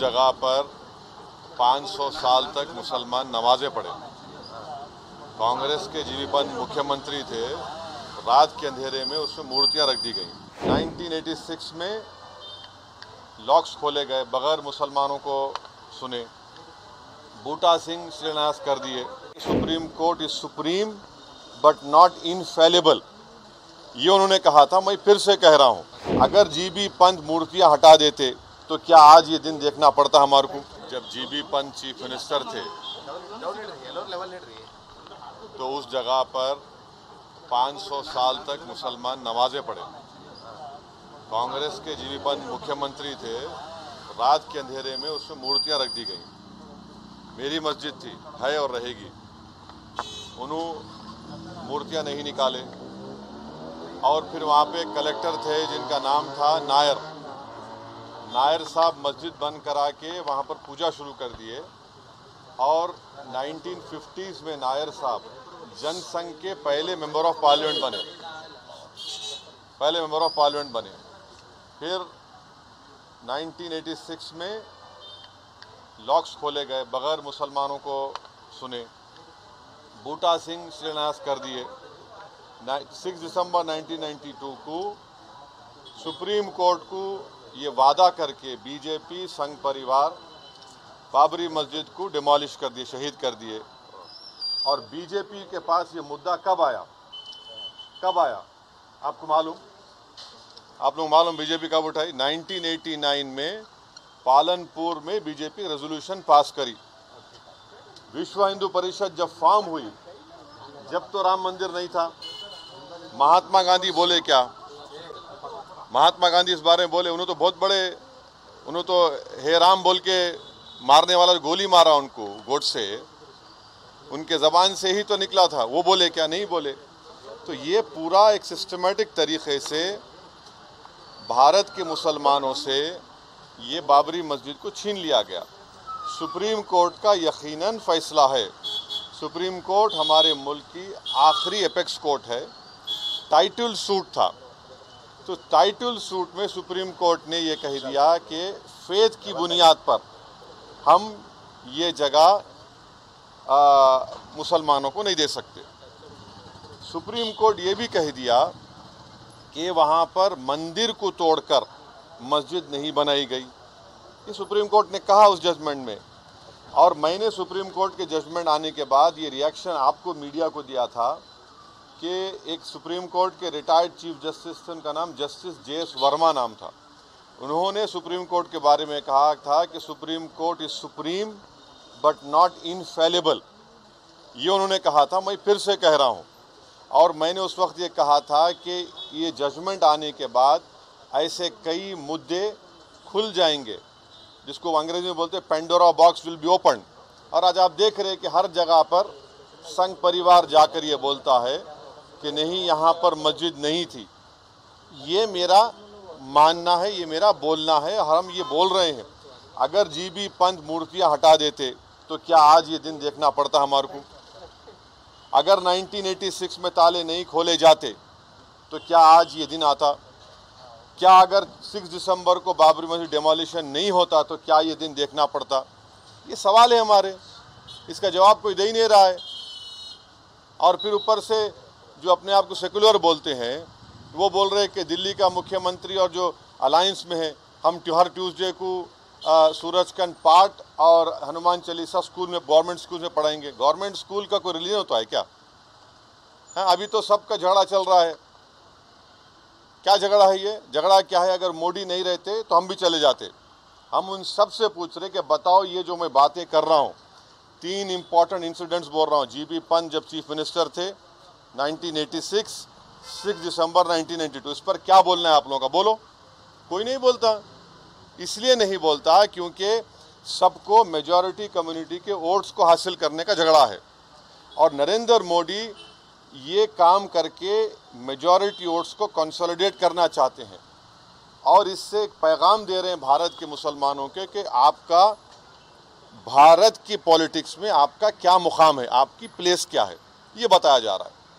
जगह पर 500 साल तक मुसलमान नमाजें पढ़े। कांग्रेस के जीवी पंत मुख्यमंत्री थे, रात के अंधेरे में उसमें मूर्तियां रख दी गई। 1986 में लॉक्स खोले गए, बगैर मुसलमानों को सुने। बूटा सिंह शिलान्यास कर दिए। Supreme court is supreme but not infallible, ये उन्होंने कहा था। मैं फिर से कह रहा हूं, अगर जीबी पंत मूर्तियां हटा देते तो क्या आज ये दिन देखना पड़ता हमारे को? जब जीबी पंत चीफ मिनिस्टर थे तो उस जगह पर 500 साल तक मुसलमान नमाजें पढ़े। कांग्रेस के जीवी पंत मुख्यमंत्री थे, रात के अंधेरे में उसमें मूर्तियां रख दी गई। मेरी मस्जिद थी, है और रहेगी। उन्होंने मूर्तियां नहीं निकाले। और फिर वहाँ पे कलेक्टर थे जिनका नाम था नायर साहब मस्जिद बंद करा के वहाँ पर पूजा शुरू कर दिए। और 1950s में नायर साहब जनसंघ के पहले मेंबर ऑफ पार्लियामेंट बने। फिर 1986 में लॉक्स खोले गए, बगैर मुसलमानों को सुने। बूटा सिंह शिलान्यास कर दिए। 6 दिसंबर 1992 को सुप्रीम कोर्ट को ये वादा करके बीजेपी संघ परिवार बाबरी मस्जिद को डिमोलिश कर दिए, शहीद कर दिए। और बीजेपी के पास ये मुद्दा कब आया? आपको मालूम? आप लोग मालूम बीजेपी कब उठाई? 1989 में पालनपुर में बीजेपी रेजोल्यूशन पास करी। विश्व हिंदू परिषद जब फॉर्म हुई, जब तो राम मंदिर नहीं था। महात्मा गांधी बोले क्या? महात्मा गांधी इस बारे में बोले, उन्होंने तो बहुत बड़े, उन्होंने तो हे राम बोल के मारने वाला गोली मारा उनको, गोडसे, उनके ज़बान से ही तो निकला था। वो बोले क्या? नहीं बोले। तो ये पूरा एक सिस्टमेटिक तरीके से भारत के मुसलमानों से ये बाबरी मस्जिद को छीन लिया गया। सुप्रीम कोर्ट का यकीनन फैसला है। सुप्रीम कोर्ट हमारे मुल्क की आखिरी एपेक्स कोर्ट है। टाइटल सूट था, तो टाइटल सूट में सुप्रीम कोर्ट ने ये कह दिया कि फेथ की बुनियाद पर हम ये जगह मुसलमानों को नहीं दे सकते। सुप्रीम कोर्ट ये भी कह दिया कि वहाँ पर मंदिर को तोड़कर मस्जिद नहीं बनाई गई। ये सुप्रीम कोर्ट ने कहा उस जजमेंट में। और मैंने सुप्रीम कोर्ट के जजमेंट आने के बाद ये रिएक्शन आपको मीडिया को दिया था कि एक सुप्रीम कोर्ट के रिटायर्ड चीफ जस्टिस थे, उनका नाम जस्टिस JS वर्मा नाम था। उन्होंने सुप्रीम कोर्ट के बारे में कहा था कि supreme court is supreme but not infallible, ये उन्होंने कहा था। मैं फिर से कह रहा हूँ, और मैंने उस वक्त ये कहा था कि ये जजमेंट आने के बाद ऐसे कई मुद्दे खुल जाएंगे, जिसको अंग्रेजी में बोलते हैं Pandora box will be open. और आज आप देख रहे हैं कि हर जगह पर संघ परिवार जाकर ये बोलता है कि नहीं, यहाँ पर मस्जिद नहीं थी। ये मेरा मानना है, ये मेरा बोलना है, हम ये बोल रहे हैं। अगर जीबी पंत मूर्तियाँ हटा देते तो क्या आज ये दिन देखना पड़ता हमारे को? अगर 1986 में ताले नहीं खोले जाते तो क्या आज ये दिन आता? क्या अगर 6 दिसंबर को बाबरी मस्जिद डेमोलिशन नहीं होता तो क्या ये दिन देखना पड़ता? ये सवाल है हमारे, इसका जवाब कोई दे ही नहीं रहा है। और फिर ऊपर से जो अपने आप को सेकुलर बोलते हैं, वो बोल रहे हैं कि दिल्ली का मुख्यमंत्री और जो अलायंस में है, हम हर ट्यूसडे को सूरजकंड पाठ और हनुमान चालीसा स्कूल में, गवर्नमेंट स्कूल में पढ़ाएंगे। गवर्नमेंट स्कूल का कोई रिलीजन होता है क्या? हाँ, अभी तो सबका झगड़ा चल रहा है। क्या झगड़ा है ये? झगड़ा क्या है? अगर मोदी नहीं रहते तो हम भी चले जाते। हम उन सब से पूछ रहे कि बताओ, ये जो मैं बातें कर रहा हूँ, 3 इंपॉर्टेंट इंसिडेंट्स बोल रहा हूँ। जीबी पंत जब चीफ मिनिस्टर थे 1986, 6 दिसंबर 1992, इस पर क्या बोलना है आप लोगों का? बोलो। कोई नहीं बोलता। इसलिए नहीं बोलता क्योंकि सबको मेजॉरिटी कम्युनिटी के वोट्स को हासिल करने का झगड़ा है। और नरेंद्र मोदी ये काम करके मेजॉरिटी वोट्स को कंसोलिडेट करना चाहते हैं। और इससे एक पैगाम दे रहे हैं भारत के मुसलमानों के कि आपका भारत की पॉलिटिक्स में आपका क्या मुकाम है, आपकी प्लेस क्या है, ये बताया जा रहा है।